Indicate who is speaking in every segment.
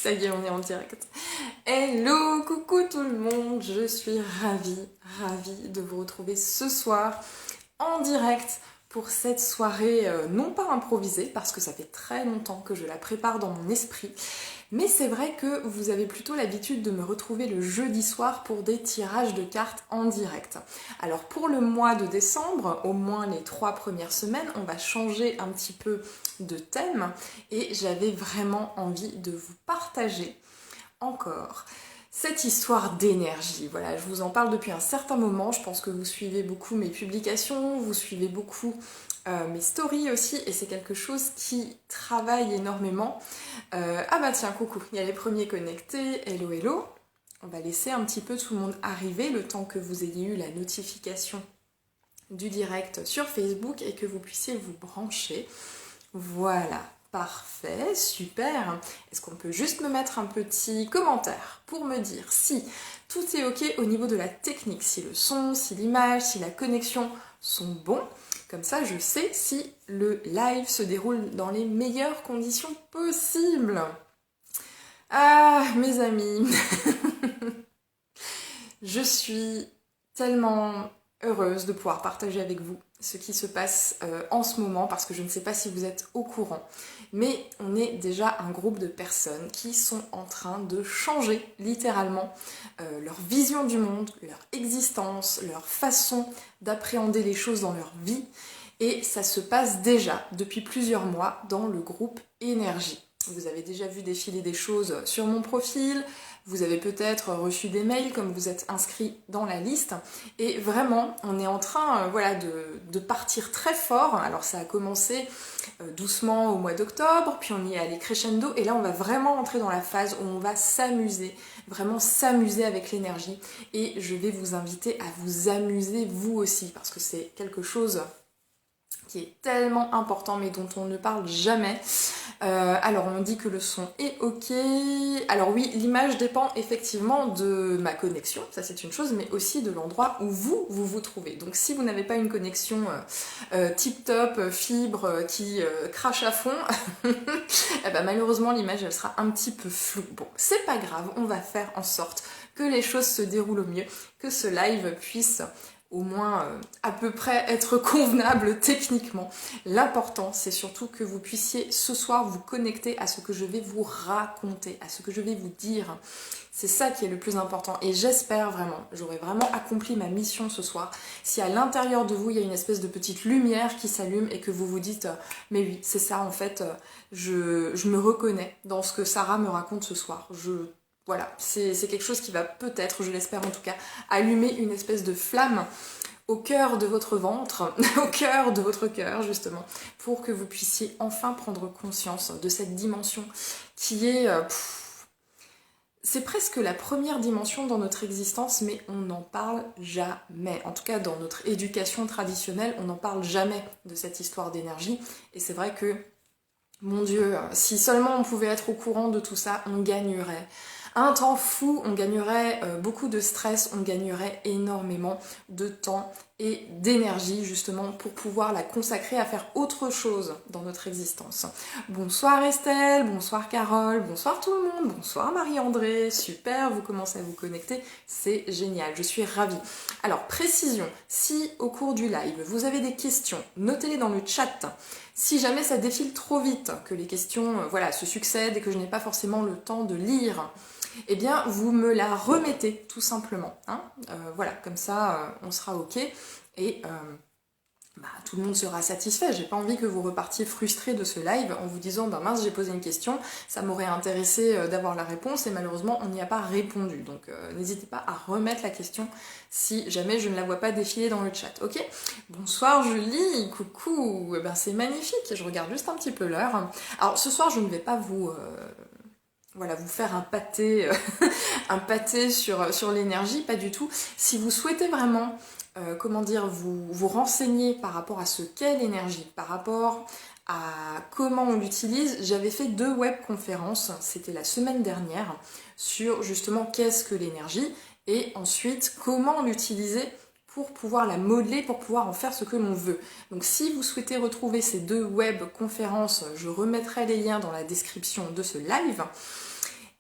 Speaker 1: Ça y est, on est en direct. Hello, coucou tout le monde, je suis ravie de vous retrouver ce soir en direct pour cette soirée non pas improvisée, parce que ça fait très longtemps que je la prépare dans mon esprit, mais c'est vrai que vous avez plutôt l'habitude de me retrouver le jeudi soir pour des tirages de cartes en direct. Alors pour le mois de décembre, au moins les 3 premières semaines, on va changer un petit peu de thème et j'avais vraiment envie de vous partager encore cette histoire d'énergie. Voilà, je vous en parle depuis un certain moment, je pense que vous suivez beaucoup mes publications, vous suivez beaucoup mes stories aussi, et c'est quelque chose qui travaille énormément. Ah bah tiens, coucou, il y a les premiers connectés, hello hello. On va laisser un petit peu tout le monde arriver le temps que vous ayez eu la notification du direct sur Facebook et que vous puissiez vous brancher. Voilà. Parfait, super. Est-ce qu'on peut juste me mettre un petit commentaire pour me dire si tout est ok au niveau de la technique, si le son, si l'image, si la connexion sont bons. Comme ça, je sais si le live se déroule dans les meilleures conditions possibles. Ah, mes amis, je suis tellement heureuse de pouvoir partager avec vous ce qui se passe en ce moment, parce que je ne sais pas si vous êtes au courant, mais on est déjà un groupe de personnes qui sont en train de changer littéralement leur vision du monde, leur existence, leur façon d'appréhender les choses dans leur vie, et ça se passe déjà depuis plusieurs mois dans le groupe Énergie. Vous avez déjà vu défiler des choses sur mon profil, vous avez peut-être reçu des mails comme vous êtes inscrit dans la liste, et vraiment on est en train voilà, de partir très fort. Alors ça a commencé doucement au mois d'octobre, puis on y est allé crescendo, et là on va vraiment entrer dans la phase où on va s'amuser, vraiment s'amuser avec l'énergie, et je vais vous inviter à vous amuser vous aussi, parce que c'est quelque chose qui est tellement important mais dont on ne parle jamais. Alors on dit que le son est ok. Alors oui, l'image dépend effectivement de ma connexion, ça c'est une chose, mais aussi de l'endroit où vous trouvez. Donc si vous n'avez pas une connexion tip-top, fibre, qui crache à fond, eh ben, malheureusement l'image elle sera un petit peu floue. Bon, c'est pas grave, on va faire en sorte que les choses se déroulent au mieux, que ce live puisse au moins à peu près être convenable techniquement. L'important, c'est surtout que vous puissiez ce soir vous connecter à ce que je vais vous raconter, à ce que je vais vous dire. C'est ça qui est le plus important, et j'espère vraiment, j'aurai vraiment accompli ma mission ce soir, si à l'intérieur de vous il y a une espèce de petite lumière qui s'allume et que vous vous dites mais oui, c'est ça en fait, je me reconnais dans ce que Sarah me raconte ce soir. Voilà, c'est quelque chose qui va peut-être, je l'espère en tout cas, allumer une espèce de flamme au cœur de votre ventre, au cœur de votre cœur justement, pour que vous puissiez enfin prendre conscience de cette dimension qui est... c'est presque la première dimension dans notre existence, mais on n'en parle jamais. En tout cas, dans notre éducation traditionnelle, on n'en parle jamais de cette histoire d'énergie, et c'est vrai que, mon Dieu, si seulement on pouvait être au courant de tout ça, on gagnerait un temps fou, on gagnerait beaucoup de stress, on gagnerait énormément de temps et d'énergie justement pour pouvoir la consacrer à faire autre chose dans notre existence. Bonsoir Estelle, bonsoir Carole, bonsoir tout le monde, bonsoir Marie-André, super, vous commencez à vous connecter, c'est génial, je suis ravie. Alors précision, si au cours du live vous avez des questions, notez-les dans le chat. Si jamais ça défile trop vite, que les questions voilà, se succèdent et que je n'ai pas forcément le temps de lire, eh bien vous me la remettez tout simplement. Hein, voilà, comme ça on sera ok, et tout le monde sera satisfait. J'ai pas envie que vous repartiez frustrés de ce live en vous disant bah mince, j'ai posé une question, ça m'aurait intéressé d'avoir la réponse et malheureusement on n'y a pas répondu. Donc n'hésitez pas à remettre la question si jamais je ne la vois pas défiler dans le chat, ok? Bonsoir Julie, coucou, eh ben, c'est magnifique, je regarde juste un petit peu l'heure. Alors ce soir je ne vais pas vous... voilà, vous faire un pâté, un pâté sur l'énergie, pas du tout. Si vous souhaitez vraiment, comment dire, vous renseigner par rapport à ce qu'est l'énergie, par rapport à comment on l'utilise, j'avais fait 2 webconférences, c'était la semaine dernière, sur justement qu'est-ce que l'énergie, et ensuite comment l'utiliser pour pouvoir la modeler, pour pouvoir en faire ce que l'on veut. Donc si vous souhaitez retrouver ces 2 webconférences, je remettrai les liens dans la description de ce live.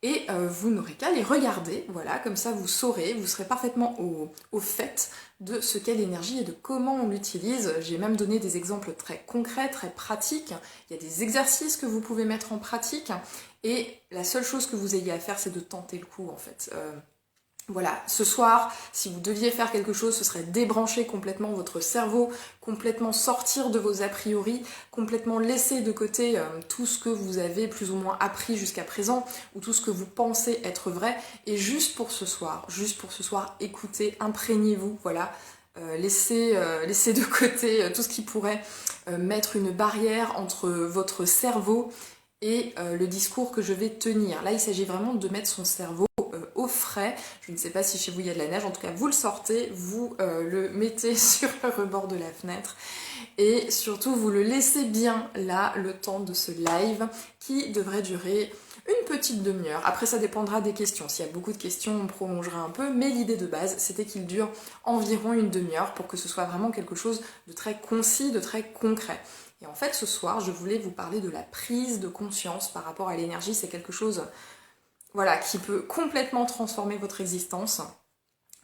Speaker 1: et vous n'aurez qu'à les regarder, voilà, comme ça vous saurez, vous serez parfaitement au fait de ce qu'est l'énergie et de comment on l'utilise. J'ai même donné des exemples très concrets, très pratiques. Il y a des exercices que vous pouvez mettre en pratique et la seule chose que vous ayez à faire, c'est de tenter le coup en fait. Voilà, ce soir, si vous deviez faire quelque chose, ce serait débrancher complètement votre cerveau, complètement sortir de vos a priori, complètement laisser de côté tout ce que vous avez plus ou moins appris jusqu'à présent, ou tout ce que vous pensez être vrai, et juste pour ce soir, écoutez, imprégnez-vous, voilà, laissez de côté tout ce qui pourrait mettre une barrière entre votre cerveau et le discours que je vais tenir. Là, il s'agit vraiment de mettre son cerveau au frais. Je ne sais pas si chez vous il y a de la neige, en tout cas vous le sortez, vous le mettez sur le rebord de la fenêtre et surtout vous le laissez bien là le temps de ce live qui devrait durer une petite demi-heure. Après ça dépendra des questions. S'il y a beaucoup de questions, on prolongera un peu, mais l'idée de base c'était qu'il dure environ une demi-heure pour que ce soit vraiment quelque chose de très concis, de très concret. Et en fait ce soir je voulais vous parler de la prise de conscience par rapport à l'énergie. C'est quelque chose, voilà, qui peut complètement transformer votre existence.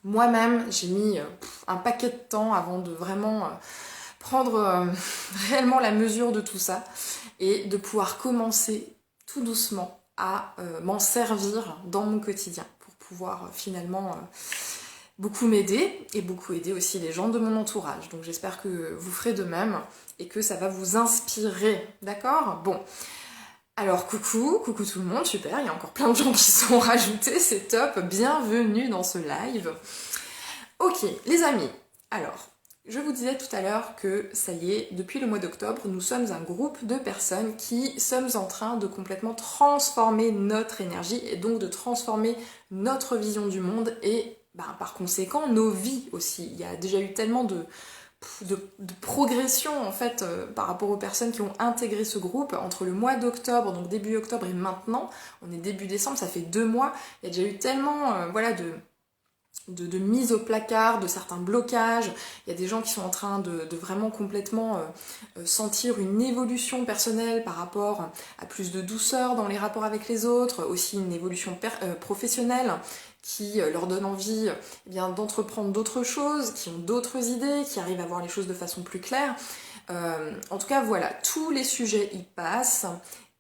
Speaker 1: Moi-même, j'ai mis un paquet de temps avant de vraiment prendre réellement la mesure de tout ça et de pouvoir commencer tout doucement à m'en servir dans mon quotidien pour pouvoir finalement beaucoup m'aider et beaucoup aider aussi les gens de mon entourage. Donc j'espère que vous ferez de même et que ça va vous inspirer, d'accord ? Bon. Alors coucou tout le monde, super, il y a encore plein de gens qui sont rajoutés, c'est top, bienvenue dans ce live. Ok, les amis, alors, je vous disais tout à l'heure que ça y est, depuis le mois d'octobre, nous sommes un groupe de personnes qui sommes en train de complètement transformer notre énergie et donc de transformer notre vision du monde et par conséquent nos vies aussi. Il y a déjà eu tellement de progression en fait par rapport aux personnes qui ont intégré ce groupe entre le mois d'octobre, donc début octobre et maintenant, on est début décembre, ça fait 2 mois, il y a déjà eu tellement voilà, de mise au placard, de certains blocages, il y a des gens qui sont en train de vraiment complètement sentir une évolution personnelle par rapport à plus de douceur dans les rapports avec les autres, aussi une évolution professionnelle qui leur donne envie eh bien, d'entreprendre d'autres choses, qui ont d'autres idées, qui arrivent à voir les choses de façon plus claire. En tout cas, voilà, tous les sujets y passent.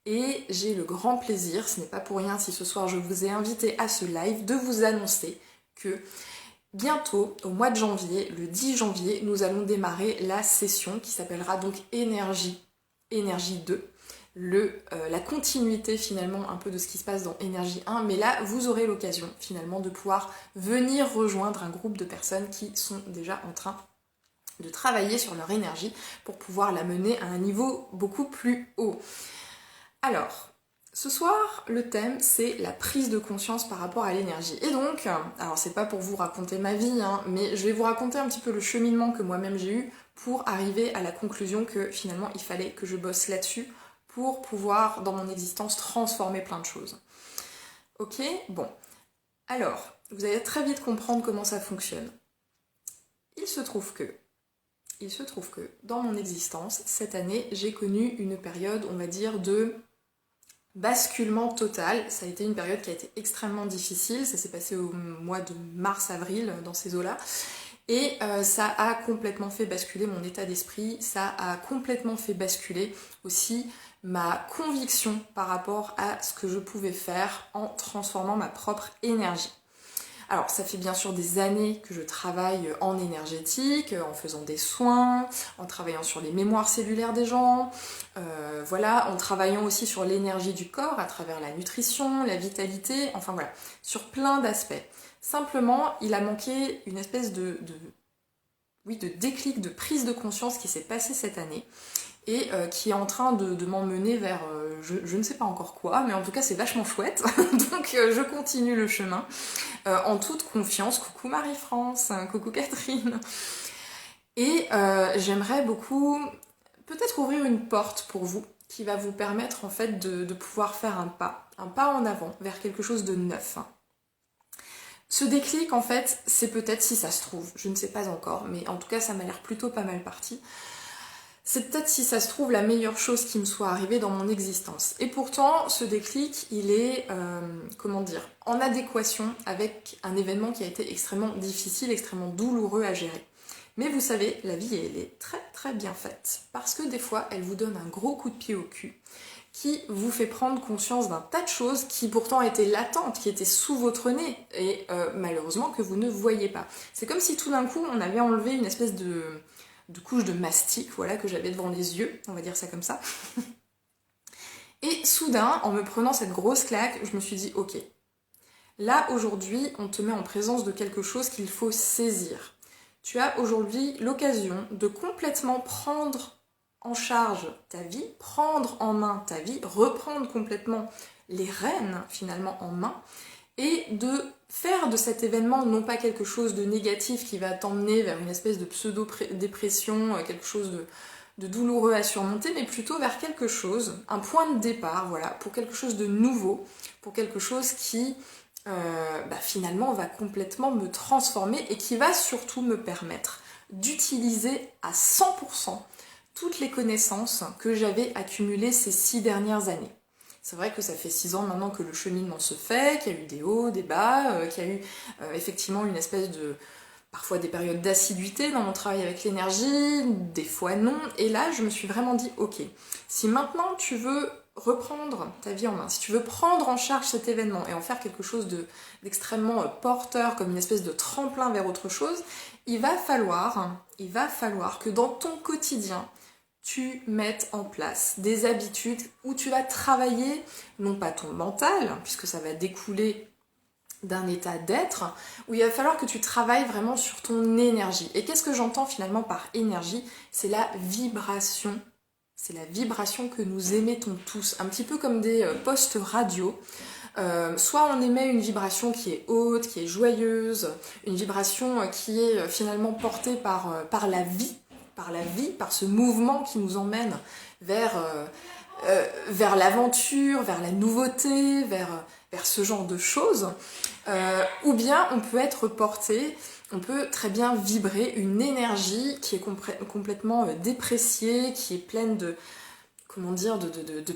Speaker 1: Et j'ai le grand plaisir, ce n'est pas pour rien si ce soir je vous ai invité à ce live, de vous annoncer que bientôt, au mois de janvier, le 10 janvier, nous allons démarrer la session qui s'appellera donc Énergie 2. La continuité finalement un peu de ce qui se passe dans Énergie 1, mais là vous aurez l'occasion finalement de pouvoir venir rejoindre un groupe de personnes qui sont déjà en train de travailler sur leur énergie pour pouvoir la mener à un niveau beaucoup plus haut. Alors, ce soir, le thème, c'est la prise de conscience par rapport à l'énergie. Et donc, alors c'est pas pour vous raconter ma vie, mais je vais vous raconter un petit peu le cheminement que moi-même j'ai eu pour arriver à la conclusion que finalement, il fallait que je bosse là-dessus pour pouvoir, dans mon existence, transformer plein de choses. Ok ? Bon. Alors, vous allez très vite comprendre comment ça fonctionne. Il se trouve que, dans mon existence, cette année, j'ai connu une période, on va dire, de basculement total. Ça a été une période qui a été extrêmement difficile, ça s'est passé au mois de mars-avril dans ces eaux-là, et ça a complètement fait basculer mon état d'esprit, ça a complètement fait basculer aussi ma conviction par rapport à ce que je pouvais faire en transformant ma propre énergie. Alors ça fait bien sûr des années que je travaille en énergétique, en faisant des soins, en travaillant sur les mémoires cellulaires des gens, voilà, en travaillant aussi sur l'énergie du corps à travers la nutrition, la vitalité, enfin voilà, sur plein d'aspects. Simplement, il a manqué une espèce de déclic, de prise de conscience qui s'est passé cette année et qui est en train de m'emmener vers je ne sais pas encore quoi, mais en tout cas c'est vachement chouette, donc je continue le chemin en toute confiance. Coucou Marie-France, coucou Catherine. Et j'aimerais beaucoup peut-être ouvrir une porte pour vous qui va vous permettre en fait de pouvoir faire un pas en avant vers quelque chose de neuf. Ce déclic en fait, c'est peut-être, si ça se trouve, je ne sais pas encore, mais en tout cas ça m'a l'air plutôt pas mal parti. C'est peut-être, si ça se trouve, la meilleure chose qui me soit arrivée dans mon existence. Et pourtant, ce déclic, il est, en adéquation avec un événement qui a été extrêmement difficile, extrêmement douloureux à gérer. Mais vous savez, la vie, elle est très très bien faite. Parce que des fois, elle vous donne un gros coup de pied au cul, qui vous fait prendre conscience d'un tas de choses qui pourtant étaient latentes, qui étaient sous votre nez, et malheureusement que vous ne voyez pas. C'est comme si tout d'un coup, on avait enlevé une espèce de couche de mastic, voilà, que j'avais devant les yeux, on va dire ça comme ça. Et soudain, en me prenant cette grosse claque, je me suis dit, ok, là aujourd'hui, on te met en présence de quelque chose qu'il faut saisir. Tu as aujourd'hui l'occasion de complètement prendre en charge ta vie, prendre en main ta vie, reprendre complètement les rênes finalement en main, et de faire de cet événement non pas quelque chose de négatif qui va t'emmener vers une espèce de pseudo-dépression, quelque chose de douloureux à surmonter, mais plutôt vers quelque chose, un point de départ, voilà, pour quelque chose de nouveau, pour quelque chose qui finalement va complètement me transformer et qui va surtout me permettre d'utiliser à 100% toutes les connaissances que j'avais accumulées ces 6 dernières années. C'est vrai que ça fait 6 ans maintenant que le cheminement se fait, qu'il y a eu des hauts, des bas, qu'il y a eu effectivement une espèce de... parfois des périodes d'assiduité dans mon travail avec l'énergie, des fois non. Et là, je me suis vraiment dit, ok, si maintenant tu veux reprendre ta vie en main, si tu veux prendre en charge cet événement et en faire quelque chose d'extrêmement porteur, comme une espèce de tremplin vers autre chose, il va falloir que dans ton quotidien, tu mettes en place des habitudes où tu vas travailler, non pas ton mental, puisque ça va découler d'un état d'être, où il va falloir que tu travailles vraiment sur ton énergie. Et qu'est-ce que j'entends finalement par énergie? C'est la vibration. C'est la vibration que nous émettons tous, un petit peu comme des postes radio. Soit on émet une vibration qui est haute, qui est joyeuse, une vibration qui est finalement portée par la vie, par ce mouvement qui nous emmène vers l'aventure, vers la nouveauté, vers ce genre de choses. Ou bien on peut être porté, on peut très bien vibrer une énergie qui est complètement dépréciée, qui est pleine de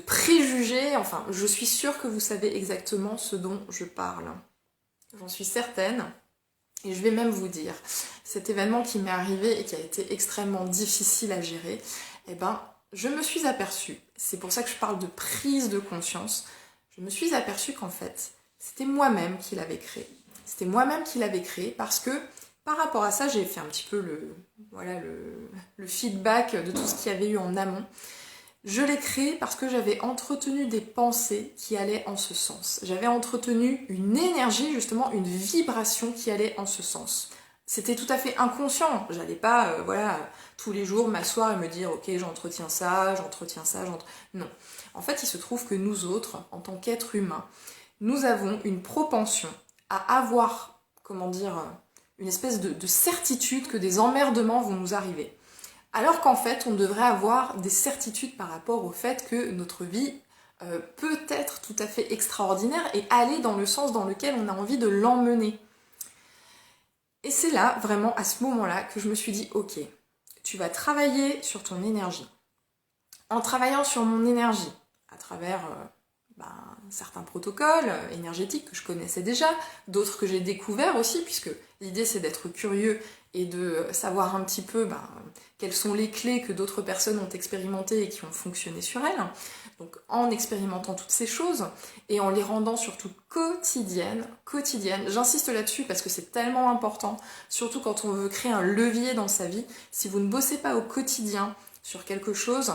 Speaker 1: préjugés. Enfin, je suis sûre que vous savez exactement ce dont je parle. J'en suis certaine. Et je vais même vous dire, cet événement qui m'est arrivé et qui a été extrêmement difficile à gérer, je me suis aperçue, c'est pour ça que je parle de prise de conscience, je me suis aperçue qu'en fait, c'était moi-même qui l'avais créé. C'était moi-même qui l'avais créé parce que, par rapport à ça, j'ai fait un petit peu le feedback de tout ce qu'il y avait eu en amont. Je l'ai créé parce que j'avais entretenu des pensées qui allaient en ce sens. J'avais entretenu une énergie, justement, une vibration qui allait en ce sens. C'était tout à fait inconscient. J'allais pas, tous les jours m'asseoir et me dire « Ok, j'entretiens ça. » Non. En fait, il se trouve que nous autres, en tant qu'êtres humains, nous avons une propension à avoir, une espèce de certitude que des emmerdements vont nous arriver. Alors qu'en fait, on devrait avoir des certitudes par rapport au fait que notre vie peut être tout à fait extraordinaire et aller dans le sens dans lequel on a envie de l'emmener. Et c'est là, vraiment, à ce moment-là, que je me suis dit, ok, tu vas travailler sur ton énergie. En travaillant sur mon énergie, à travers certains protocoles énergétiques que je connaissais déjà, d'autres que j'ai découverts aussi, puisque l'idée c'est d'être curieux et de savoir un petit peu quelles sont les clés que d'autres personnes ont expérimentées et qui ont fonctionné sur elles. Donc en expérimentant toutes ces choses et en les rendant surtout quotidiennes, j'insiste là-dessus parce que c'est tellement important, surtout quand on veut créer un levier dans sa vie. Si vous ne bossez pas au quotidien sur quelque chose,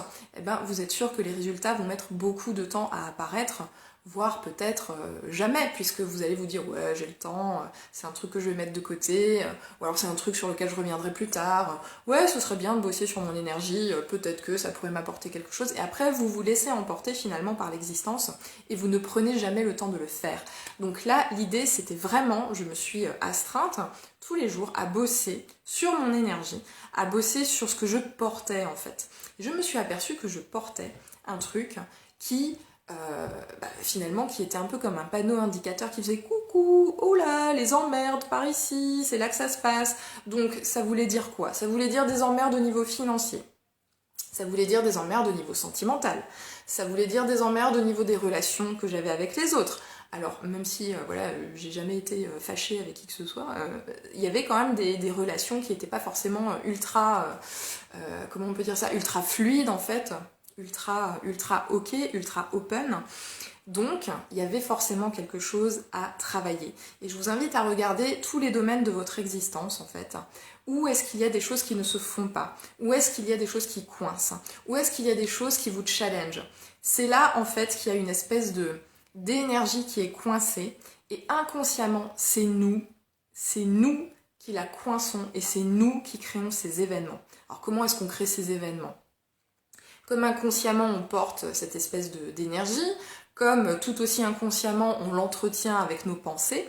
Speaker 1: vous êtes sûr que les résultats vont mettre beaucoup de temps à apparaître, voire peut-être jamais, puisque vous allez vous dire ouais j'ai le temps, c'est un truc que je vais mettre de côté, ou alors c'est un truc sur lequel je reviendrai plus tard, ouais ce serait bien de bosser sur mon énergie, peut-être que ça pourrait m'apporter quelque chose, et après vous vous laissez emporter finalement par l'existence, et vous ne prenez jamais le temps de le faire. Donc là l'idée c'était vraiment, je me suis astreinte tous les jours à bosser sur mon énergie, à bosser sur ce que je portais en fait. Et je me suis aperçue que je portais un truc qui finalement qui était un peu comme un panneau indicateur qui faisait coucou, oh là, les emmerdes par ici, c'est là que ça se passe. Donc ça voulait dire quoi? Ça voulait dire des emmerdes au niveau financier. Ça voulait dire des emmerdes au niveau sentimental. Ça voulait dire des emmerdes au niveau des relations que j'avais avec les autres. Alors, même si, voilà, j'ai jamais été fâchée avec qui que ce soit, il y avait quand même des relations qui n'étaient pas forcément ultra, comment on peut dire ça, ultra fluides en fait, ultra ok, ultra open. Donc, il y avait forcément quelque chose à travailler. Et je vous invite à regarder tous les domaines de votre existence, en fait. Où est-ce qu'il y a des choses qui ne se font pas? Où est-ce qu'il y a des choses qui coincent? Où est-ce qu'il y a des choses qui vous challenge? C'est là, en fait, qu'il y a une espèce d'énergie qui est coincée. Et inconsciemment, c'est nous qui la coinçons et c'est nous qui créons ces événements. Alors, comment est-ce qu'on crée ces événements? Comme inconsciemment, on porte cette espèce d'énergie, comme tout aussi inconsciemment on l'entretient avec nos pensées,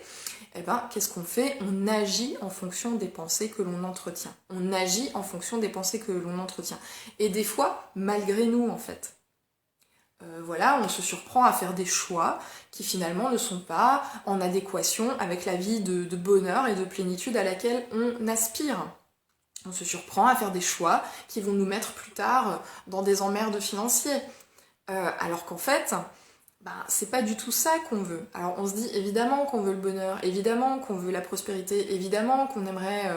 Speaker 1: eh ben, qu'est-ce qu'on fait? On agit en fonction des pensées que l'on entretient. On agit en fonction des pensées que l'on entretient. Et des fois, malgré nous, en fait. Voilà, on se surprend à faire des choix qui finalement ne sont pas en adéquation avec la vie de bonheur et de plénitude à laquelle on aspire. On se surprend à faire des choix qui vont nous mettre plus tard dans des emmerdes financiers. Alors qu'en fait, c'est pas du tout ça qu'on veut. Alors on se dit évidemment qu'on veut le bonheur, évidemment qu'on veut la prospérité, évidemment qu'on aimerait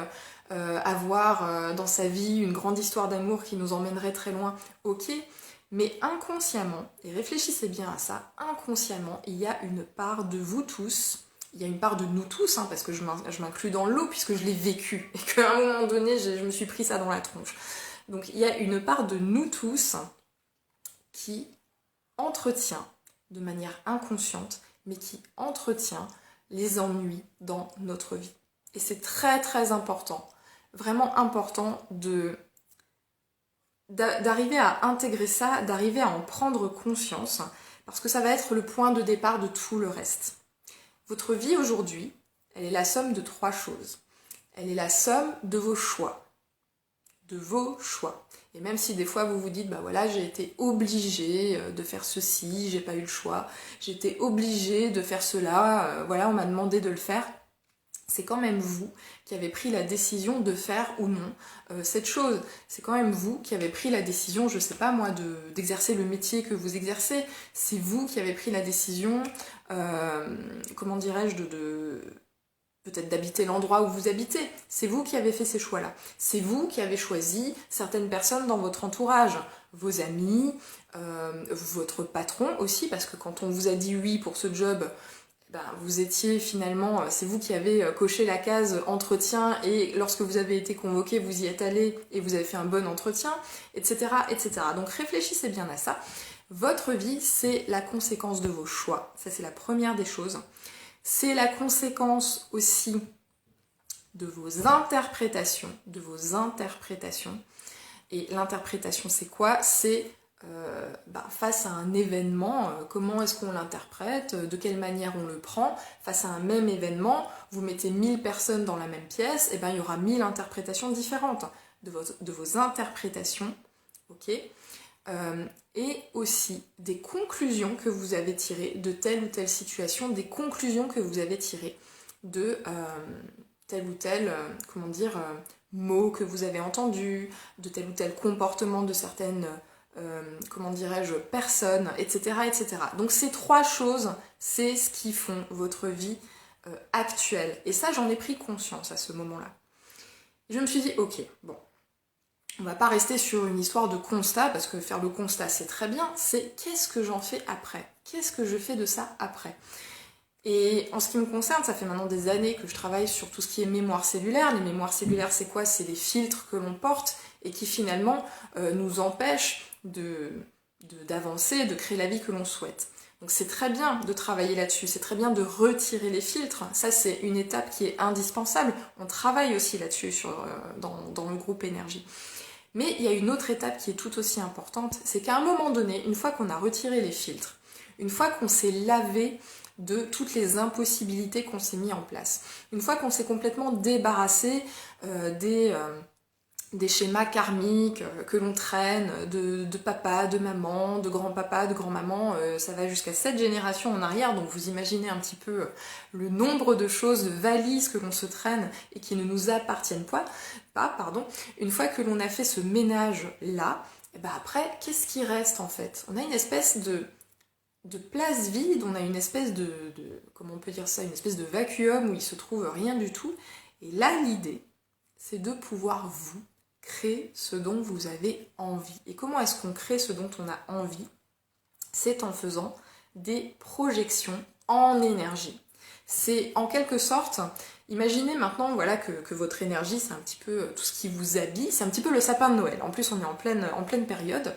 Speaker 1: avoir dans sa vie une grande histoire d'amour qui nous emmènerait très loin, ok, mais inconsciemment, et réfléchissez bien à ça, inconsciemment, il y a une part de vous tous, il y a une part de nous tous, hein, parce que je m'inclus dans l'eau puisque je l'ai vécu, et qu'à un moment donné, je me suis pris ça dans la tronche. Donc il y a une part de nous tous qui entretient de manière inconsciente, mais qui entretient les ennuis dans notre vie. Et c'est très très important, vraiment important d'arriver à intégrer ça, d'arriver à en prendre conscience, parce que ça va être le point de départ de tout le reste. Votre vie aujourd'hui, elle est la somme de 3 choses. Elle est la somme de vos choix. De vos choix. Et même si des fois vous vous dites, voilà, j'ai été obligée de faire ceci, j'ai pas eu le choix, j'ai été obligée de faire cela, voilà, on m'a demandé de le faire, c'est quand même vous qui avez pris la décision de faire ou non cette chose. C'est quand même vous qui avez pris la décision, je sais pas moi, d'exercer le métier que vous exercez. C'est vous qui avez pris la décision, comment dirais-je, peut-être d'habiter l'endroit où vous habitez. C'est vous qui avez fait ces choix-là. C'est vous qui avez choisi certaines personnes dans votre entourage, vos amis, votre patron aussi, parce que quand on vous a dit oui pour ce job, vous étiez finalement, c'est vous qui avez coché la case entretien et lorsque vous avez été convoqué, vous y êtes allé et vous avez fait un bon entretien, etc., etc. Donc réfléchissez bien à ça. Votre vie, c'est la conséquence de vos choix. Ça, c'est la première des choses. C'est la conséquence aussi de vos interprétations, Et l'interprétation, c'est quoi? C'est face à un événement, comment est-ce qu'on l'interprète, de quelle manière on le prend. Face à un même événement, vous mettez 1000 personnes dans la même pièce, et il y aura 1000 interprétations différentes de vos interprétations, ok, et aussi des conclusions que vous avez tirées de telle ou telle situation, des conclusions que vous avez tirées de tel ou tel, mot que vous avez entendu, de tel ou tel comportement de certaines personnes, etc., etc. Donc ces 3 choses, c'est ce qui font votre vie actuelle. Et ça, j'en ai pris conscience à ce moment-là. Je me suis dit, ok, bon, on va pas rester sur une histoire de constat, parce que faire le constat, c'est très bien, c'est qu'est-ce que j'en fais après? Qu'est-ce que je fais de ça après? Et en ce qui me concerne, ça fait maintenant des années que je travaille sur tout ce qui est mémoire cellulaire. Les mémoires cellulaires, c'est quoi? C'est les filtres que l'on porte et qui finalement nous empêchent d'avancer, de créer la vie que l'on souhaite. Donc c'est très bien de travailler là-dessus, c'est très bien de retirer les filtres. Ça, c'est une étape qui est indispensable. On travaille aussi là-dessus dans le groupe énergie. Mais il y a une autre étape qui est tout aussi importante, c'est qu'à un moment donné, une fois qu'on a retiré les filtres, une fois qu'on s'est lavé de toutes les impossibilités qu'on s'est mis en place, une fois qu'on s'est complètement débarrassé des schémas karmiques que l'on traîne, de papa, de maman, de grand-papa, de grand-maman, ça va jusqu'à 7 générations en arrière, donc vous imaginez un petit peu le nombre de choses, de valises que l'on se traîne et qui ne nous appartiennent pas, une fois que l'on a fait ce ménage-là, et ben après, qu'est-ce qui reste en fait? On a une espèce de place vide, on a une espèce comment on peut dire ça, une espèce de vacuum où il se trouve rien du tout. Et là, l'idée, c'est de pouvoir vous créer ce dont vous avez envie. Et comment est-ce qu'on crée ce dont on a envie? C'est en faisant des projections en énergie. C'est en quelque sorte, imaginez maintenant voilà, que votre énergie, c'est un petit peu tout ce qui vous habille, c'est un petit peu le sapin de Noël. En plus, on est en pleine période.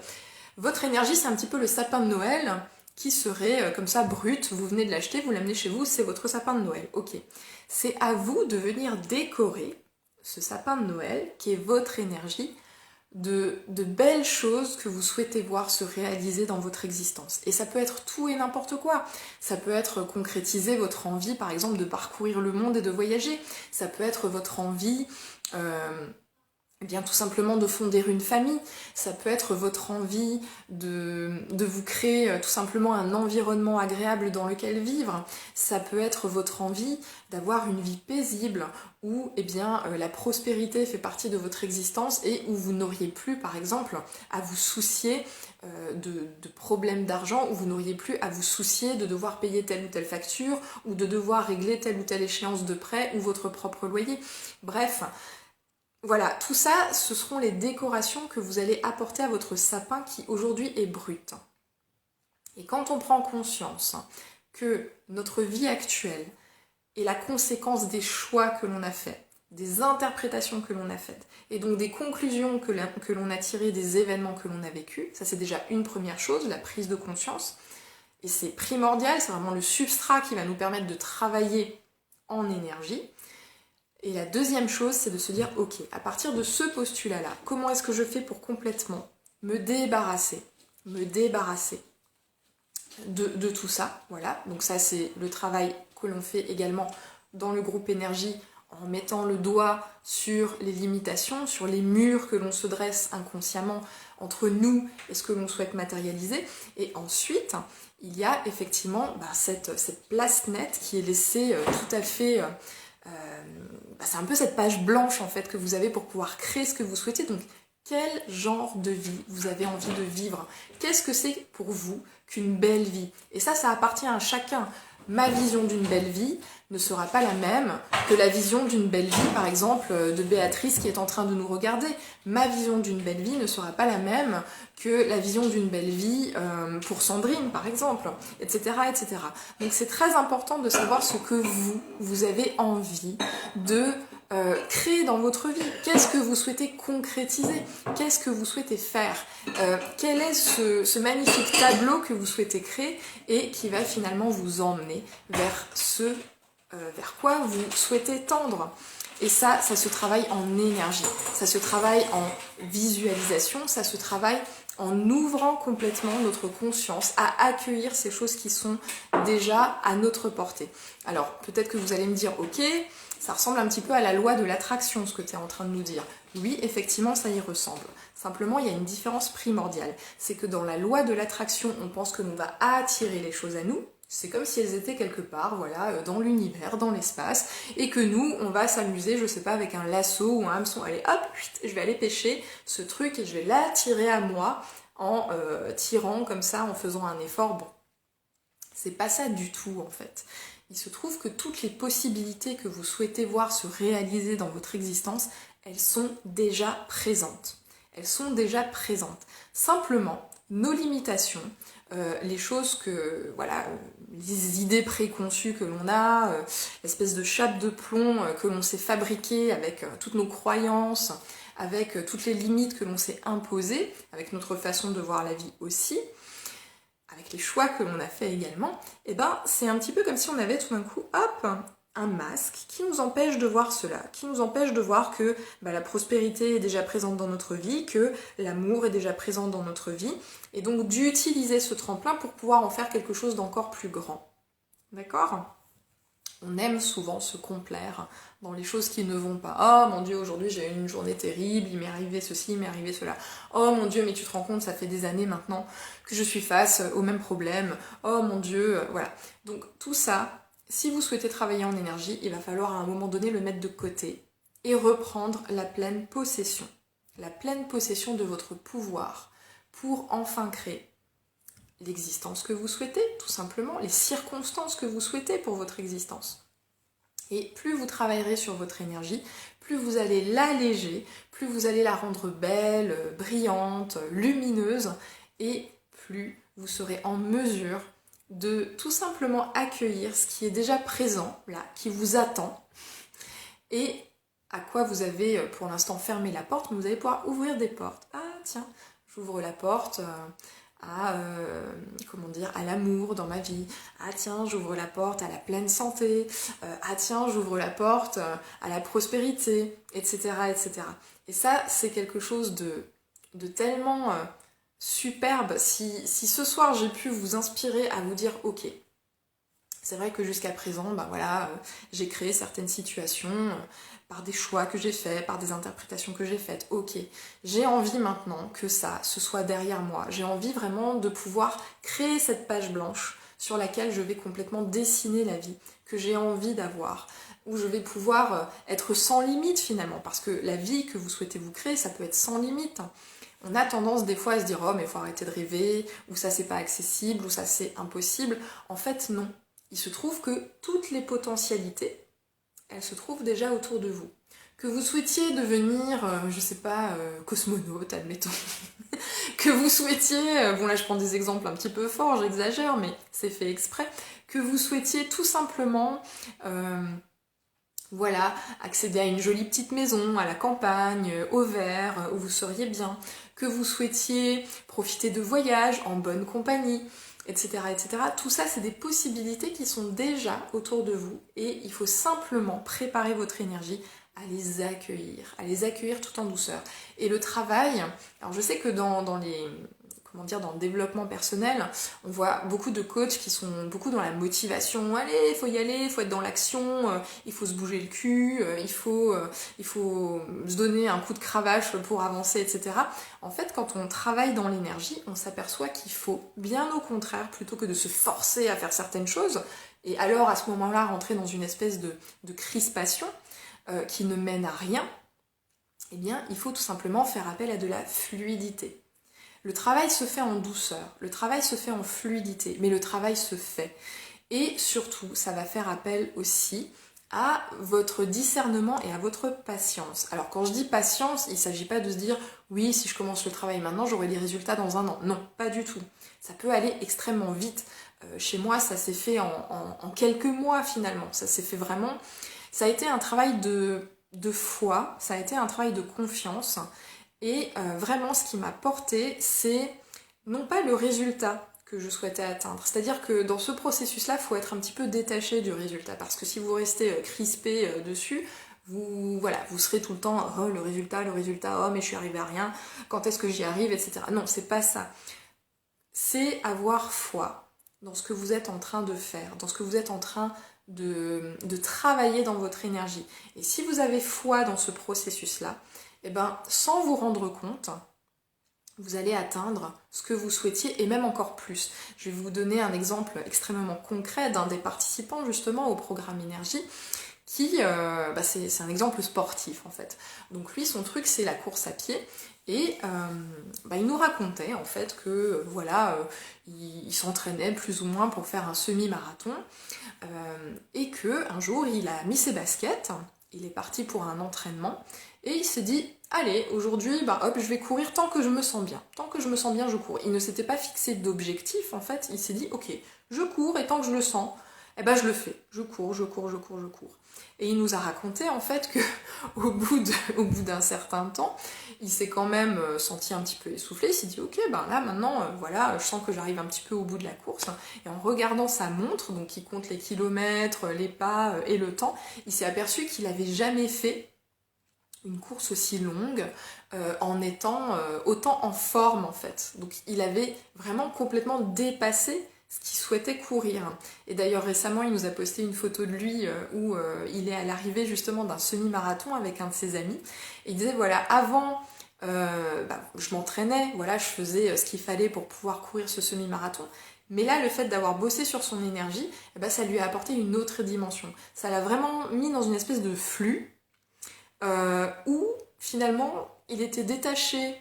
Speaker 1: Votre énergie, c'est un petit peu le sapin de Noël qui serait comme ça brut, vous venez de l'acheter, vous l'amenez chez vous, c'est votre sapin de Noël. Ok. C'est à vous de venir décorer ce sapin de Noël qui est votre énergie de belles choses que vous souhaitez voir se réaliser dans votre existence. Et ça peut être tout et n'importe quoi. Ça peut être concrétiser votre envie, par exemple, de parcourir le monde et de voyager. Ça peut être votre envie... Eh bien, tout simplement de fonder une famille, ça peut être votre envie de vous créer tout simplement un environnement agréable dans lequel vivre, ça peut être votre envie d'avoir une vie paisible où eh bien, la prospérité fait partie de votre existence et où vous n'auriez plus, par exemple, à vous soucier de problèmes d'argent, où vous n'auriez plus à vous soucier de devoir payer telle ou telle facture ou de devoir régler telle ou telle échéance de prêt ou votre propre loyer. Bref, voilà, tout ça, ce seront les décorations que vous allez apporter à votre sapin qui aujourd'hui est brut. Et quand on prend conscience que notre vie actuelle est la conséquence des choix que l'on a faits, des interprétations que l'on a faites, et donc des conclusions que l'on a tirées des événements que l'on a vécus, ça c'est déjà une première chose, la prise de conscience, et c'est primordial, c'est vraiment le substrat qui va nous permettre de travailler en énergie. Et la deuxième chose, c'est de se dire, ok, à partir de ce postulat-là, comment est-ce que je fais pour complètement me débarrasser de tout ça, voilà. Donc ça, c'est le travail que l'on fait également dans le groupe énergie en mettant le doigt sur les limitations, sur les murs que l'on se dresse inconsciemment entre nous et ce que l'on souhaite matérialiser. Et ensuite, il y a effectivement cette place nette qui est laissée tout à fait... c'est un peu cette page blanche en fait que vous avez pour pouvoir créer ce que vous souhaitez. Donc quel genre de vie vous avez envie de vivre? Qu'est-ce que c'est pour vous qu'une belle vie? Et ça appartient à chacun. Ma vision d'une belle vie ne sera pas la même que la vision d'une belle vie, par exemple, de Béatrice qui est en train de nous regarder. Ma vision d'une belle vie ne sera pas la même que la vision d'une belle vie pour Sandrine, par exemple, etc., etc. Donc c'est très important de savoir ce que vous avez envie de créer dans votre vie. Qu'est-ce que vous souhaitez concrétiser? Qu'est-ce que vous souhaitez faire? Quel est ce magnifique tableau que vous souhaitez créer et qui va finalement vous emmener vers vers quoi vous souhaitez tendre? Et ça se travaille en énergie, ça se travaille en visualisation, ça se travaille en ouvrant complètement notre conscience à accueillir ces choses qui sont déjà à notre portée. Alors peut-être que vous allez me dire, ok, ça ressemble un petit peu à la loi de l'attraction, ce que tu es en train de nous dire. Oui, effectivement, ça y ressemble. Simplement, il y a une différence primordiale. C'est que dans la loi de l'attraction, on pense que l'on va attirer les choses à nous. C'est comme si elles étaient quelque part, voilà, dans l'univers, dans l'espace, et que nous, on va s'amuser, je sais pas, avec un lasso ou un hameçon. Allez, hop, je vais aller pêcher ce truc et je vais l'attirer à moi en tirant comme ça, en faisant un effort. Bon, c'est pas ça du tout, en fait. Il se trouve que toutes les possibilités que vous souhaitez voir se réaliser dans votre existence, elles sont déjà présentes. Elles sont déjà présentes. Simplement, nos limitations, les choses que, voilà, les idées préconçues que l'on a, l'espèce de chape de plomb que l'on s'est fabriquée avec toutes nos croyances, avec toutes les limites que l'on s'est imposées, avec notre façon de voir la vie aussi, avec les choix que l'on a fait également, et ben c'est un petit peu comme si on avait tout d'un coup, hop, un masque qui nous empêche de voir cela, qui nous empêche de voir que la prospérité est déjà présente dans notre vie, que l'amour est déjà présent dans notre vie, et donc d'utiliser ce tremplin pour pouvoir en faire quelque chose d'encore plus grand. D'accord ? On aime souvent se complaire dans les choses qui ne vont pas. Oh mon Dieu, aujourd'hui j'ai eu une journée terrible, il m'est arrivé ceci, il m'est arrivé cela. Oh mon Dieu, mais tu te rends compte, ça fait des années maintenant que je suis face au même problème. Oh mon Dieu, voilà. Donc tout ça, si vous souhaitez travailler en énergie, il va falloir à un moment donné le mettre de côté et reprendre la pleine possession. La pleine possession de votre pouvoir, pour enfin créer l'existence que vous souhaitez, tout simplement, les circonstances que vous souhaitez pour votre existence. Et plus vous travaillerez sur votre énergie, plus vous allez l'alléger, plus vous allez la rendre belle, brillante, lumineuse, et plus vous serez en mesure de tout simplement accueillir ce qui est déjà présent, là, qui vous attend, et à quoi vous avez pour l'instant fermé la porte, mais vous allez pouvoir ouvrir des portes. Ah tiens, j'ouvre la porte à l'amour dans ma vie. Ah tiens, j'ouvre la porte à la pleine santé. Ah tiens, j'ouvre la porte à la prospérité, etc., etc. Et ça, c'est quelque chose de tellement superbe. Si ce soir j'ai pu vous inspirer à vous dire ok, c'est vrai que jusqu'à présent, j'ai créé certaines situations par des choix que j'ai faits, par des interprétations que j'ai faites. Ok, j'ai envie maintenant que ça, ce soit derrière moi. J'ai envie vraiment de pouvoir créer cette page blanche sur laquelle je vais complètement dessiner la vie que j'ai envie d'avoir, où je vais pouvoir être sans limite finalement, parce que la vie que vous souhaitez vous créer, ça peut être sans limite. On a tendance des fois à se dire « Oh, mais il faut arrêter de rêver », ou « ça c'est pas accessible », ou « ça c'est impossible ». En fait, non. Il se trouve que toutes les potentialités, elles se trouvent déjà autour de vous. Que vous souhaitiez devenir, cosmonaute, admettons. Que vous souhaitiez, bon là je prends des exemples un petit peu forts, j'exagère, mais c'est fait exprès. Que vous souhaitiez tout simplement, accéder à une jolie petite maison, à la campagne, au vert, où vous seriez bien. Que vous souhaitiez profiter de voyages en bonne compagnie, etc., etc. Tout ça, c'est des possibilités qui sont déjà autour de vous et il faut simplement préparer votre énergie à les accueillir tout en douceur. Et le travail, alors je sais que dans le développement personnel, on voit beaucoup de coachs qui sont beaucoup dans la motivation. Allez, il faut y aller, il faut être dans l'action, il faut se bouger le cul, il faut se donner un coup de cravache pour avancer, etc. En fait, quand on travaille dans l'énergie, on s'aperçoit qu'il faut, bien au contraire, plutôt que de se forcer à faire certaines choses, et alors à ce moment-là rentrer dans une espèce de crispation qui ne mène à rien, eh bien, il faut tout simplement faire appel à de la fluidité. Le travail se fait en douceur, le travail se fait en fluidité, mais le travail se fait. Et surtout, ça va faire appel aussi à votre discernement et à votre patience. Alors quand je dis patience, il ne s'agit pas de se dire « oui, si je commence le travail maintenant, j'aurai des résultats dans un an ». Non, pas du tout. Ça peut aller extrêmement vite. Chez moi, ça s'est fait en quelques mois finalement. Ça s'est fait vraiment... Ça a été un travail de foi, ça a été un travail de confiance. Et vraiment, ce qui m'a porté, c'est non pas le résultat que je souhaitais atteindre. C'est-à-dire que dans ce processus-là, il faut être un petit peu détaché du résultat. Parce que si vous restez crispé dessus, vous serez tout le temps « oh, le résultat, oh, mais je suis arrivée à rien, quand est-ce que j'y arrive, etc. » Non, c'est pas ça. C'est avoir foi dans ce que vous êtes en train de faire, dans ce que vous êtes en train de travailler dans votre énergie. Et si vous avez foi dans ce processus-là, sans vous rendre compte, vous allez atteindre ce que vous souhaitiez et même encore plus. Je vais vous donner un exemple extrêmement concret d'un des participants justement au programme énergie qui, c'est un exemple sportif en fait. Donc lui, son truc, c'est la course à pied et il nous racontait en fait que il s'entraînait plus ou moins pour faire un semi-marathon et que un jour, il a mis ses baskets, il est parti pour un entraînement et il s'est dit, allez, aujourd'hui, je vais courir tant que je me sens bien. Tant que je me sens bien, je cours. Il ne s'était pas fixé d'objectif, en fait. Il s'est dit, ok, je cours et tant que je le sens, je le fais. Je cours. Et il nous a raconté, en fait, que au bout d'un certain temps, il s'est quand même senti un petit peu essoufflé. Il s'est dit, ok, là, maintenant, je sens que j'arrive un petit peu au bout de la course. Et en regardant sa montre, donc qui compte les kilomètres, les pas et le temps, il s'est aperçu qu'il n'avait jamais fait une course aussi longue en étant autant en forme en fait. Donc il avait vraiment complètement dépassé ce qu'il souhaitait courir. Et d'ailleurs récemment il nous a posté une photo de lui où il est à l'arrivée justement d'un semi-marathon avec un de ses amis. Et il disait avant je m'entraînais, je faisais ce qu'il fallait pour pouvoir courir ce semi-marathon. Mais là, le fait d'avoir bossé sur son énergie, ça lui a apporté une autre dimension. Ça l'a vraiment mis dans une espèce de flux où finalement il était détaché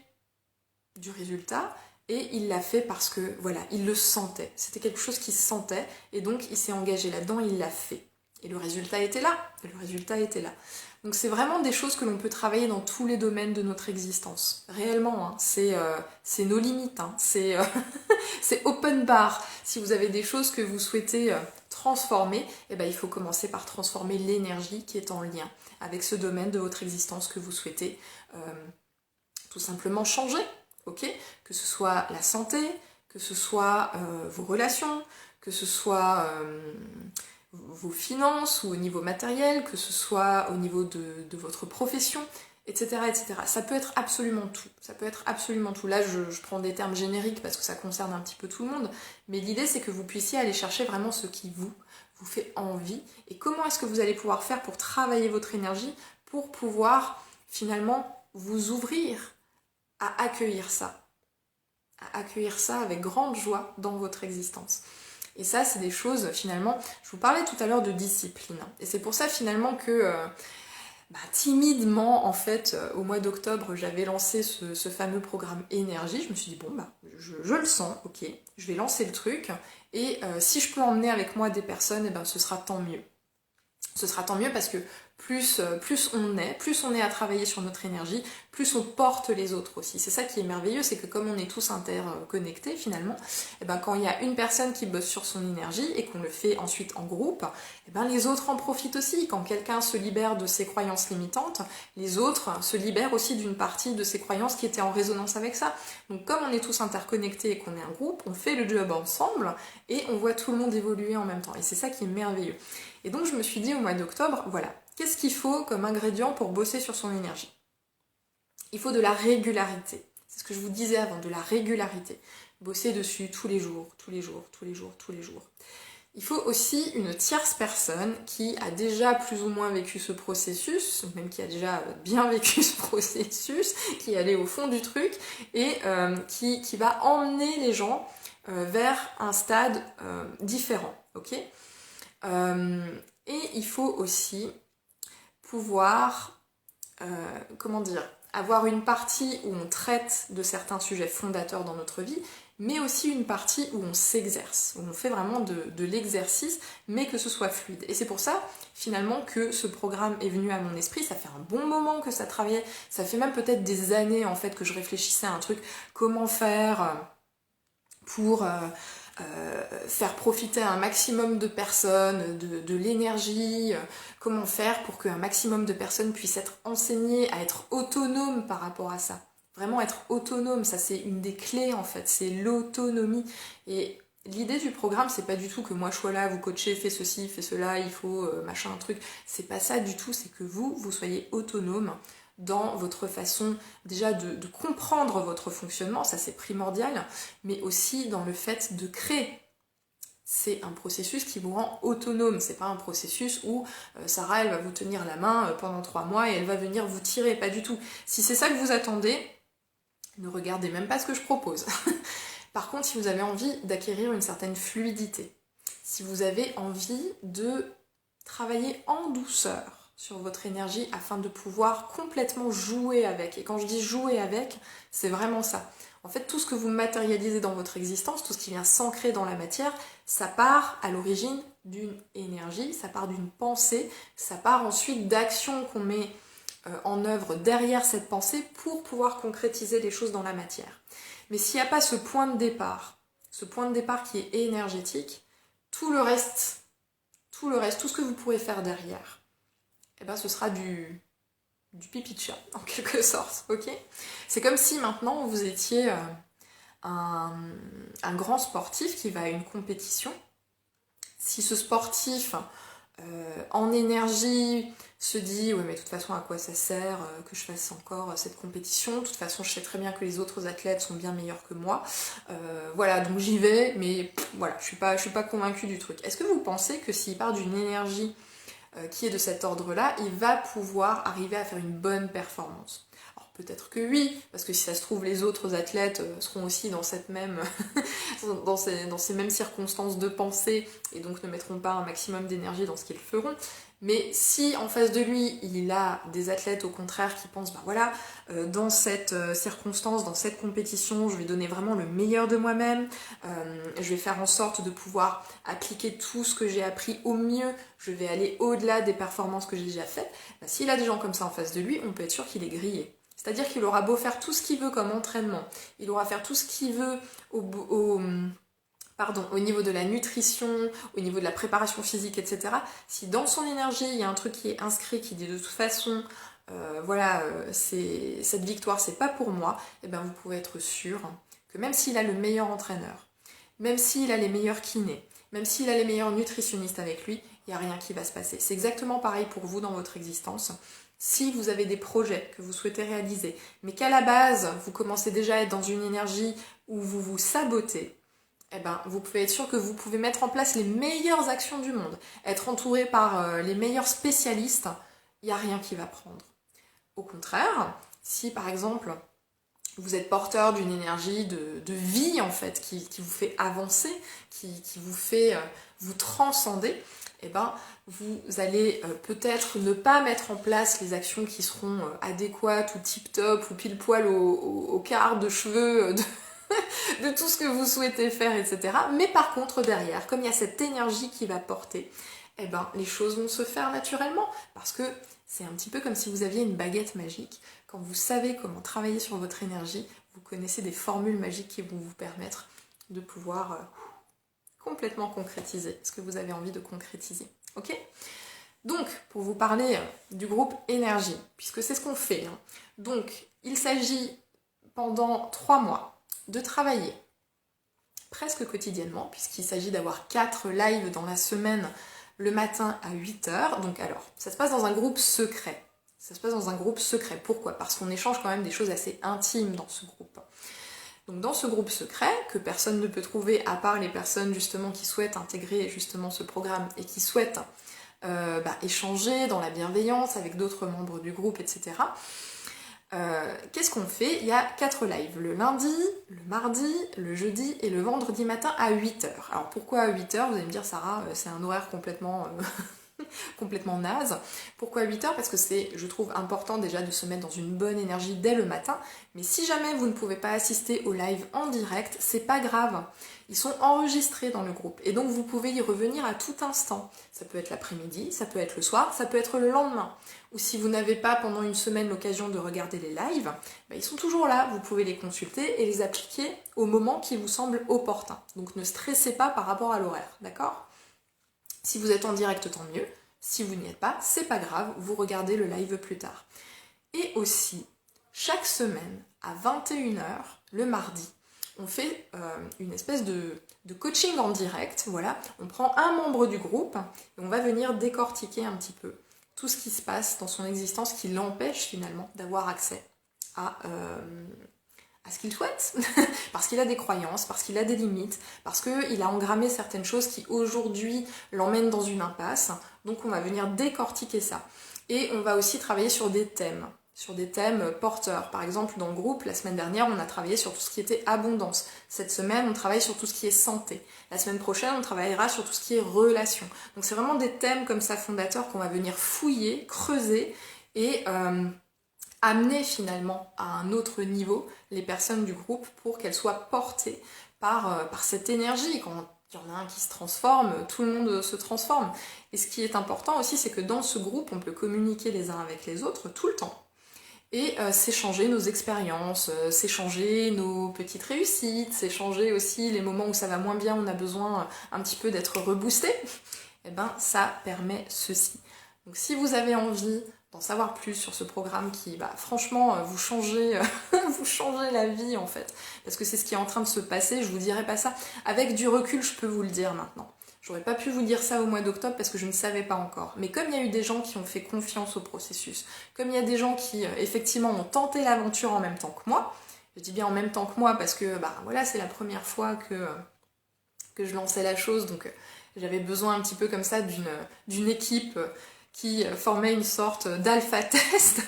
Speaker 1: du résultat et il l'a fait parce que, voilà, il le sentait. C'était quelque chose qu'il sentait, et donc il s'est engagé là-dedans, il l'a fait. Et le résultat était là, Donc c'est vraiment des choses que l'on peut travailler dans tous les domaines de notre existence. Réellement, hein, c'est nos limites, hein, c'est open bar. Si vous avez des choses que vous souhaitez transformer, eh ben, il faut commencer par transformer l'énergie qui est en lien avec ce domaine de votre existence que vous souhaitez tout simplement changer. Ok, que ce soit la santé, que ce soit vos relations, que ce soit vos finances ou au niveau matériel, que ce soit au niveau de votre profession, etc., etc. Ça peut être absolument tout. Ça peut être absolument tout. Là, je prends des termes génériques parce que ça concerne un petit peu tout le monde, mais l'idée, c'est que vous puissiez aller chercher vraiment ce qui vous fait envie et comment est-ce que vous allez pouvoir faire pour travailler votre énergie pour pouvoir finalement vous ouvrir à accueillir ça avec grande joie dans votre existence. Et ça, c'est des choses, finalement, je vous parlais tout à l'heure de discipline. Et c'est pour ça, finalement, que timidement, en fait, au mois d'octobre, j'avais lancé ce fameux programme énergie. Je me suis dit, bon, je le sens, ok, je vais lancer le truc. Et si je peux emmener avec moi des personnes, eh ben, ce sera tant mieux. Ce sera tant mieux parce que plus on est à travailler sur notre énergie, plus on porte les autres aussi. C'est ça qui est merveilleux, c'est que comme on est tous interconnectés finalement, et ben quand il y a une personne qui bosse sur son énergie et qu'on le fait ensuite en groupe, et ben les autres en profitent aussi. Quand quelqu'un se libère de ses croyances limitantes, les autres se libèrent aussi d'une partie de ses croyances qui étaient en résonance avec ça. Donc comme on est tous interconnectés et qu'on est un groupe, on fait le job ensemble et on voit tout le monde évoluer en même temps. Et c'est ça qui est merveilleux. Et donc je me suis dit au mois d'octobre, voilà, qu'est-ce qu'il faut comme ingrédient pour bosser sur son énergie? Il faut de la régularité. C'est ce que je vous disais avant, de la régularité. Bosser dessus tous les jours. Il faut aussi une tierce personne qui a déjà plus ou moins vécu ce processus, même qui a déjà bien vécu ce processus, qui est allé au fond du truc et qui va emmener les gens vers un stade différent, ok ? Et il faut aussi pouvoir, avoir une partie où on traite de certains sujets fondateurs dans notre vie, mais aussi une partie où on s'exerce, où on fait vraiment de l'exercice, mais que ce soit fluide. Et c'est pour ça, finalement, que ce programme est venu à mon esprit. Ça fait un bon moment que ça travaillait, ça fait même peut-être des années, en fait, que je réfléchissais à un truc, comment faire pour faire profiter un maximum de personnes de l'énergie, comment faire pour qu'un maximum de personnes puissent être enseignées à être autonomes par rapport à ça. Vraiment être autonome, ça c'est une des clés en fait, c'est l'autonomie. Et l'idée du programme, c'est pas du tout que moi je sois là, vous coachez, fais ceci, fais cela, il faut machin, un truc. C'est pas ça du tout, c'est que vous soyez autonome dans votre façon déjà de comprendre votre fonctionnement, ça c'est primordial, mais aussi dans le fait de créer. C'est un processus qui vous rend autonome, c'est pas un processus où Sarah elle va vous tenir la main pendant 3 mois et elle va venir vous tirer, pas du tout. Si c'est ça que vous attendez, ne regardez même pas ce que je propose. Par contre, si vous avez envie d'acquérir une certaine fluidité, si vous avez envie de travailler en douceur sur votre énergie afin de pouvoir complètement jouer avec. Et quand je dis jouer avec, c'est vraiment ça. En fait, tout ce que vous matérialisez dans votre existence, tout ce qui vient s'ancrer dans la matière, ça part à l'origine d'une énergie, ça part d'une pensée, ça part ensuite d'actions qu'on met en œuvre derrière cette pensée pour pouvoir concrétiser les choses dans la matière. Mais s'il n'y a pas ce point de départ qui est énergétique, tout le reste, tout ce que vous pourrez faire derrière, eh ben ce sera du pipi de chat, en quelque sorte, ok? C'est comme si maintenant vous étiez un grand sportif qui va à une compétition. Si ce sportif en énergie se dit ouais mais de toute façon à quoi ça sert que je fasse encore cette compétition, de toute façon je sais très bien que les autres athlètes sont bien meilleurs que moi, voilà donc j'y vais mais voilà je suis pas convaincue du truc. Est-ce que vous pensez que s'il part d'une énergie qui est de cet ordre là, il va pouvoir arriver à faire une bonne performance? Alors peut-être que oui, parce que si ça se trouve, les autres athlètes seront aussi dans cette même dans ces mêmes circonstances de pensée et donc ne mettront pas un maximum d'énergie dans ce qu'ils feront. Mais si en face de lui, il a des athlètes au contraire qui pensent, bah voilà, dans cette circonstance, dans cette compétition, je vais donner vraiment le meilleur de moi-même, je vais faire en sorte de pouvoir appliquer tout ce que j'ai appris au mieux, je vais aller au-delà des performances que j'ai déjà faites, bah, s'il a des gens comme ça en face de lui, on peut être sûr qu'il est grillé. C'est-à-dire qu'il aura beau faire tout ce qu'il veut comme entraînement, il aura faire tout ce qu'il veut au niveau de la nutrition, au niveau de la préparation physique, etc. Si dans son énergie, il y a un truc qui est inscrit, qui dit de toute façon, cette victoire, c'est pas pour moi, et ben vous pouvez être sûr que même s'il a le meilleur entraîneur, même s'il a les meilleurs kinés, même s'il a les meilleurs nutritionnistes avec lui, il n'y a rien qui va se passer. C'est exactement pareil pour vous dans votre existence. Si vous avez des projets que vous souhaitez réaliser, mais qu'à la base, vous commencez déjà à être dans une énergie où vous vous sabotez, eh ben, vous pouvez être sûr que vous pouvez mettre en place les meilleures actions du monde, être entouré par les meilleurs spécialistes, il n'y a rien qui va prendre. Au contraire, si par exemple vous êtes porteur d'une énergie de vie en fait, qui vous fait avancer, qui vous fait vous transcender, eh ben, vous allez peut-être ne pas mettre en place les actions qui seront adéquates ou tip-top ou pile-poil au quart de cheveux de tout ce que vous souhaitez faire, etc. Mais par contre, derrière, comme il y a cette énergie qui va porter, eh ben, les choses vont se faire naturellement. Parce que c'est un petit peu comme si vous aviez une baguette magique. Quand vous savez comment travailler sur votre énergie, vous connaissez des formules magiques qui vont vous permettre de pouvoir complètement concrétiser ce que vous avez envie de concrétiser. Ok ? Donc, pour vous parler du groupe énergie, puisque c'est ce qu'on fait. Donc, il s'agit pendant 3 mois de travailler presque quotidiennement, puisqu'il s'agit d'avoir 4 lives dans la semaine le matin à 8h. Donc alors, ça se passe dans un groupe secret. Pourquoi ? Parce qu'on échange quand même des choses assez intimes dans ce groupe. Donc dans ce groupe secret, que personne ne peut trouver à part les personnes justement qui souhaitent intégrer justement ce programme et qui souhaitent échanger dans la bienveillance avec d'autres membres du groupe, etc. Qu'est-ce qu'on fait ? Il y a 4 lives, le lundi, le mardi, le jeudi et le vendredi matin à 8h. Alors pourquoi à 8h ? Vous allez me dire, Sarah, c'est un horaire complètement naze. Pourquoi 8h ? Parce que c'est, je trouve, important déjà de se mettre dans une bonne énergie dès le matin. Mais si jamais vous ne pouvez pas assister au live en direct, c'est pas grave. Ils sont enregistrés dans le groupe. Et donc vous pouvez y revenir à tout instant. Ça peut être l'après-midi, ça peut être le soir, ça peut être le lendemain. Ou si vous n'avez pas pendant une semaine l'occasion de regarder les lives, ils sont toujours là. Vous pouvez les consulter et les appliquer au moment qui vous semble opportun. Donc ne stressez pas par rapport à l'horaire, d'accord ? Si vous êtes en direct, tant mieux. Si vous n'y êtes pas, c'est pas grave, vous regardez le live plus tard. Et aussi, chaque semaine, à 21h, le mardi, on fait une espèce de coaching en direct, voilà. On prend un membre du groupe et on va venir décortiquer un petit peu tout ce qui se passe dans son existence qui l'empêche finalement d'avoir accès à ce qu'il souhaite, parce qu'il a des croyances, parce qu'il a des limites, parce qu'il a engrammé certaines choses qui aujourd'hui l'emmènent dans une impasse. Donc on va venir décortiquer ça. Et on va aussi travailler sur des thèmes porteurs. Par exemple, dans le groupe, la semaine dernière, on a travaillé sur tout ce qui était abondance. Cette semaine, on travaille sur tout ce qui est santé. La semaine prochaine, on travaillera sur tout ce qui est relations. Donc c'est vraiment des thèmes comme ça fondateurs qu'on va venir fouiller, creuser et amener finalement à un autre niveau les personnes du groupe pour qu'elles soient portées par cette énergie. Quand il y en a un qui se transforme, tout le monde se transforme. Et ce qui est important aussi, c'est que dans ce groupe, on peut communiquer les uns avec les autres tout le temps. Et s'échanger nos expériences, s'échanger nos petites réussites, s'échanger aussi les moments où ça va moins bien, on a besoin un petit peu d'être reboosté. Et ben ça permet ceci. Donc si vous avez envie d'en savoir plus sur ce programme qui, franchement, vous changez la vie en fait. Parce que c'est ce qui est en train de se passer, je vous dirai pas ça. Avec du recul, je peux vous le dire maintenant. J'aurais pas pu vous dire ça au mois d'octobre parce que je ne savais pas encore. Mais comme il y a eu des gens qui ont fait confiance au processus, comme il y a des gens qui, effectivement, ont tenté l'aventure en même temps que moi, je dis bien en même temps que moi parce que, voilà, c'est la première fois que je lançais la chose, donc j'avais besoin un petit peu comme ça d'une équipe qui formait une sorte d'alpha test.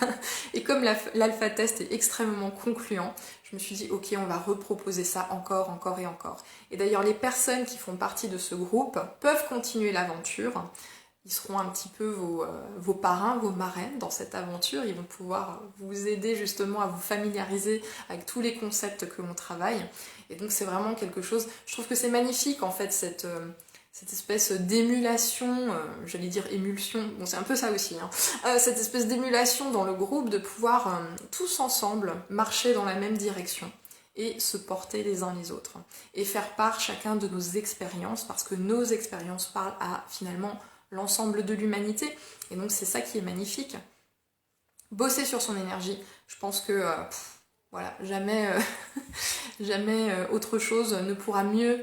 Speaker 1: Et comme l'alpha test est extrêmement concluant, je me suis dit ok, on va reproposer ça encore, encore et encore. Et d'ailleurs les personnes qui font partie de ce groupe peuvent continuer l'aventure. Ils seront un petit peu vos parrains, vos marraines dans cette aventure. Ils vont pouvoir vous aider justement à vous familiariser avec tous les concepts que l'on travaille. Et donc c'est vraiment quelque chose, je trouve que c'est magnifique en fait cette espèce d'émulation, j'allais dire émulsion, bon c'est un peu ça aussi, hein, cette espèce d'émulation dans le groupe de pouvoir tous ensemble marcher dans la même direction et se porter les uns les autres. Et faire part chacun de nos expériences, parce que nos expériences parlent à finalement l'ensemble de l'humanité, et donc c'est ça qui est magnifique. Bosser sur son énergie, je pense que voilà, jamais, jamais autre chose ne pourra mieux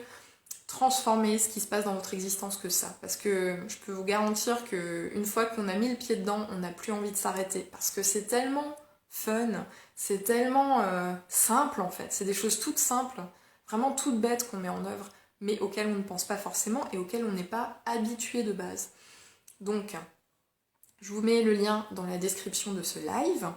Speaker 1: transformer ce qui se passe dans votre existence que ça, parce que je peux vous garantir qu'une fois qu'on a mis le pied dedans, on n'a plus envie de s'arrêter, parce que c'est tellement fun, c'est tellement simple en fait, c'est des choses toutes simples, vraiment toutes bêtes qu'on met en œuvre, mais auxquelles on ne pense pas forcément et auxquelles on n'est pas habitué de base. Donc, je vous mets le lien dans la description de ce live.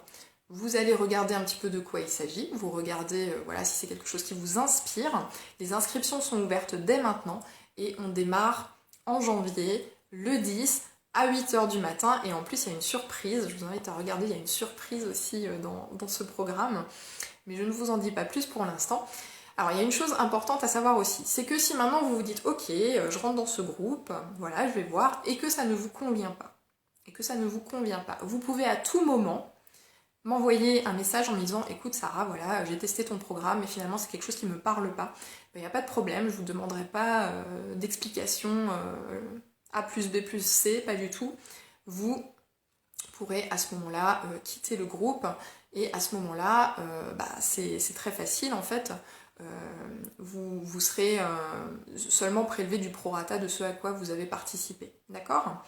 Speaker 1: Vous allez regarder un petit peu de quoi il s'agit. Vous regardez voilà, si c'est quelque chose qui vous inspire. Les inscriptions sont ouvertes dès maintenant et on démarre en janvier, le 10, à 8h du matin. Et en plus, il y a une surprise. Je vous invite à regarder, il y a une surprise aussi dans ce programme. Mais je ne vous en dis pas plus pour l'instant. Alors il y a une chose importante à savoir aussi, c'est que si maintenant vous vous dites ok, je rentre dans ce groupe, voilà, je vais voir, et que ça ne vous convient pas, vous pouvez à tout moment m'envoyer un message en me disant écoute Sarah, voilà, j'ai testé ton programme mais finalement c'est quelque chose qui ne me parle pas, il n'y a pas de problème, je ne vous demanderai pas d'explication A plus B plus C, pas du tout, vous pourrez à ce moment-là quitter le groupe, et à ce moment-là, c'est très facile en fait. Vous serez seulement prélevé du prorata de ce à quoi vous avez participé, d'accord ?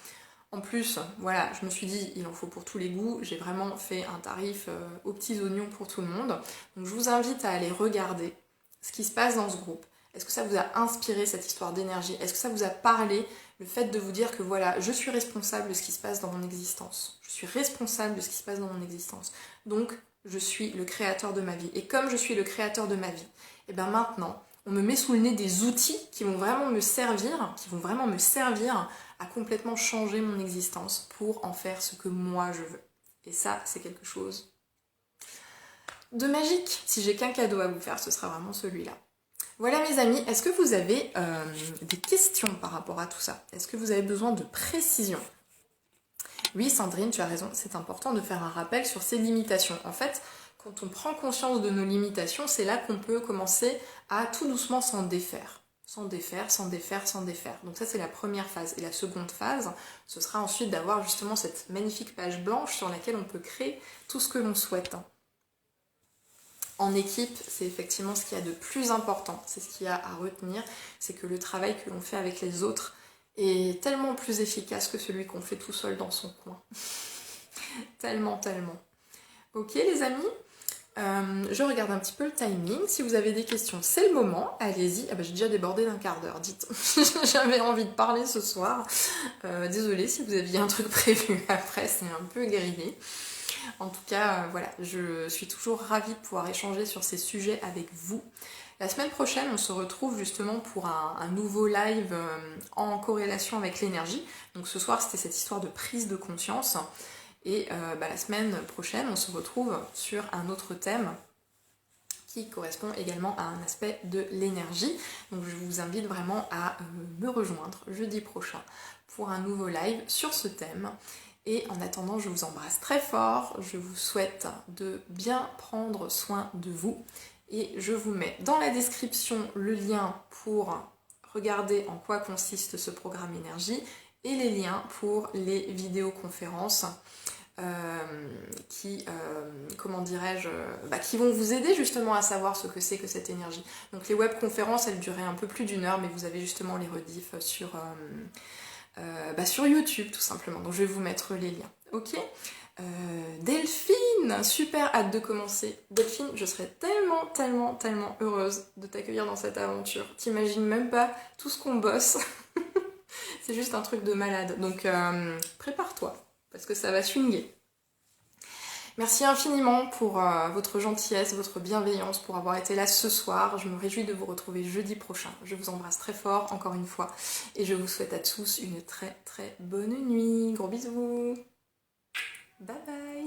Speaker 1: En plus, voilà, je me suis dit, il en faut pour tous les goûts, j'ai vraiment fait un tarif aux petits oignons pour tout le monde, donc je vous invite à aller regarder ce qui se passe dans ce groupe. Est-ce que ça vous a inspiré cette histoire d'énergie ? Est-ce que ça vous a parlé, le fait de vous dire que voilà, je suis responsable de ce qui se passe dans mon existence. Je suis responsable de ce qui se passe dans mon existence. Donc, je suis le créateur de ma vie. Et comme je suis le créateur de ma vie, et bien maintenant, on me met sous le nez des outils qui vont vraiment me servir, à complètement changer mon existence pour en faire ce que moi je veux. Et ça, c'est quelque chose de magique. Si j'ai qu'un cadeau à vous faire, ce sera vraiment celui-là. Voilà mes amis, est-ce que vous avez des questions par rapport à tout ça ? Est-ce que vous avez besoin de précision ? Oui Sandrine, tu as raison, c'est important de faire un rappel sur ses limitations. En fait, quand on prend conscience de nos limitations, c'est là qu'on peut commencer à tout doucement s'en défaire. S'en défaire. Donc ça c'est la première phase. Et la seconde phase, ce sera ensuite d'avoir justement cette magnifique page blanche sur laquelle on peut créer tout ce que l'on souhaite. En équipe, c'est effectivement ce qu'il y a de plus important, c'est ce qu'il y a à retenir, c'est que le travail que l'on fait avec les autres est tellement plus efficace que celui qu'on fait tout seul dans son coin. Tellement. Ok les amis, je regarde un petit peu le timing, si vous avez des questions, c'est le moment, allez-y. Ah bah, j'ai déjà débordé d'un quart d'heure, dites. J'avais envie de parler ce soir, désolée si vous aviez un truc prévu après, c'est un peu grillé. En tout cas, voilà, je suis toujours ravie de pouvoir échanger sur ces sujets avec vous. La semaine prochaine, on se retrouve justement pour un nouveau live en corrélation avec l'énergie. Donc ce soir, c'était cette histoire de prise de conscience. Et la semaine prochaine, on se retrouve sur un autre thème qui correspond également à un aspect de l'énergie. Donc je vous invite vraiment à me rejoindre jeudi prochain pour un nouveau live sur ce thème. Et en attendant, je vous embrasse très fort, je vous souhaite de bien prendre soin de vous et je vous mets dans la description le lien pour regarder en quoi consiste ce programme énergie et les liens pour les vidéoconférences qui vont vous aider justement à savoir ce que c'est que cette énergie. Donc les webconférences, elles duraient un peu plus d'1 heure, mais vous avez justement les rediffs sur YouTube tout simplement, donc je vais vous mettre les liens, ok. Delphine, super hâte de commencer. Delphine, je serais tellement heureuse de t'accueillir dans cette aventure, t'imagines même pas tout ce qu'on bosse. C'est juste un truc de malade, donc prépare-toi, parce que ça va swinguer. Merci infiniment pour votre gentillesse, votre bienveillance, pour avoir été là ce soir. Je me réjouis de vous retrouver jeudi prochain. Je vous embrasse très fort, encore une fois, et je vous souhaite à tous une très très bonne nuit. Gros bisous. Bye bye.